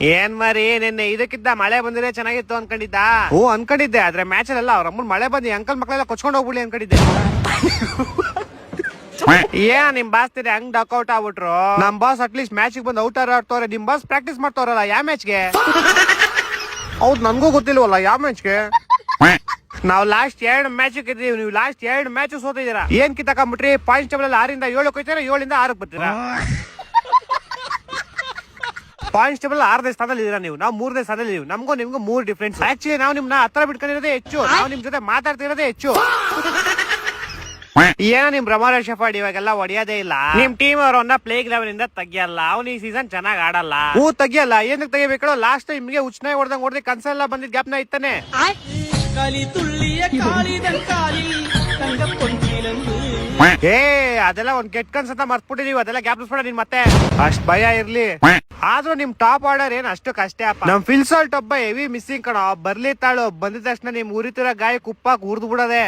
ಏನ್ ಮರಿ ನಿನ್ನೆ ಇದಕ್ಕಿದ್ದ ಮಳೆ ಬಂದಿದ್ರೆ ಚೆನ್ನಾಗಿತ್ತು ಅನ್ಕೊಂಡಿದ್ದ. ಹ್ಞೂ ಅನ್ಕೊಂಡಿದ್ದೆ, ಆದ್ರೆ ಮ್ಯಾಚ್ ಅಲ್ಲ ಅವ್ರ ಅಮ್ಮನ್ ಮಳೆ ಬಂದಿ ಅಂಕಲ್ ಮಕ್ಕಳೆಲ್ಲ ಕೊಚ್ಕೊಂಡು ಹೋಗ್ಬಿಡಿ ಅನ್ಕೊಂಡಿದ್ದೆ. ಏನ್ ನಿಮ್ ಬಾಸ್ ತಿರಿ ಹಂಗ್ ಡಕ್ಔಟ್ ಆಗ್ಬಿಟ್ರು. ನಮ್ ಬಾಸ್ ಅಟ್ಲೀಸ್ಟ್ ಮ್ಯಾಚ್ ಬಂದು ಔಟ್ ಆಡ್ತವ್ರೆ, ನಿಮ್ ಬಾಸ್ ಪ್ರಾಕ್ಟೀಸ್ ಮಾಡ್ತವ್ರಲ್ಲ ಯಾವ ಮ್ಯಾಚ್ಗೆ. ಹೌದ್ ನನ್ಗೂ ಗೊತ್ತಿಲ್ವಲ್ಲ ಯಾವ ಮ್ಯಾಚ್ಗೆ. ನಾವ್ ಲಾಸ್ಟ್ 2 ಮ್ಯಾಚ್ ಗೆದ್ದೀವಿ, ನೀವು ಲಾಸ್ಟ್ 2 ಮ್ಯಾಚ್ ಸೋತಿದ್ದೀರಾ. ಏನ್ ಕಿತ್ತಾಕೊಂಡ್ಬಿಟ್ರಿ? ಪಾಯಿಂಟ್ಸ್ ಟೇಬಲ್ 6ರಿಂದ 7 ಹೋಗ್ತೀರಾ, 7ರಿಂದ 6 ಬರ್ತೀರಾ. ಪಾಯಿಂಟ್ಸ್ ಟೇಬಲ್ 6ನೇ ಸ್ಥಾನದಲ್ಲಿ ಇದೀರಾ ನೀವು, ನಾವು 3ನೇ ಸ್ಥಾನದಲ್ಲಿ ಇದೀವಿ. ನಮಗೂ ನಿಮ್ಗೂ 3 ಡಿಫ್ರೆನ್ಸ್. ಆಕ್ಚುಲಿ ನಾವು ನಿಮ್ನ ಹತ್ರ ಬಿಟ್ಕೊಂಡಿರೋದೇ ಹೆಚ್ಚು, ನಾವು ನಿಮ್ ಜೊತೆ ಮಾತಾಡ್ತಿರೋದೇ ಹೆಚ್ಚು. ಏನೋ ನಿಮ್ ಬ್ರಹ್ಮಾರ ಶೆಫರ್ಡ್ ಇವಾಗೆಲ್ಲ ಹೊಡಿಯೋದೇ ಇಲ್ಲ. ನಿಮ್ ಟೀಮ್ ಅವರನ್ನ ಪ್ಲೇಗ್ ಲೆವೆಲ್ ಇಂದ ತೆಗಿಯಲ್ಲ. ಅವ್ನು ಈ ಸೀಸನ್ ಚೆನ್ನಾಗ್ ಆಡಲ್ಲ. ಹೂ ತೆಗಿಯಲ್ಲ, ಏನಕ್ಕೆ ತೆಗಿಬೇಕೋ. ಲಾಸ್ಟ್ ನಿಮ್ಗೆ ಉಚ್ಚನಾಗಿ ಹೊಡೆದಂಗ್ ಕನ್ಸೆಲ್ಲ ಬಂದಿದ್ ಗ್ಯಾಪ್ನ ಇತ್ತಾನೆ. ಏ ಅದೆಲ್ಲ ಒಂದ್ ಕೆಟ್ಟ ಕನ್ಸಂತ ಮರ್ತ್ಬಿಟ್ಟಿದೀವಿ, ಅದೆಲ್ಲ ಗ್ಯಾಪ್ಸ್ಬೇಡ ನೀನ್ ಮತ್ತೆ. ಅಷ್ಟ್ ಭಯ ಇರ್ಲಿ. ಆದ್ರೂ ನಿಮ್ ಟಾಪ್ ಆರ್ಡರ್ ಏನ್ ಅಷ್ಟು ಕಷ್ಟ ಅಪ್ಪ. ನಮ್ ಫಿಲ್ಸಾಲ್ಟ್ ಒಬ್ಬ ಹೆವಿ ಮಿಸ್ಸಿಂಗ್ ಕಣ. ಬರ್ಲಿ ತಾಳು, ಬಂದಿದ ತಕ್ಷಣ ನಿಮ್ ಉರಿತಿರೋ ಗಾಯ ಕುಪ್ಪಾಕ್ ಉರ್ದು ಬಿಡೋದೆ.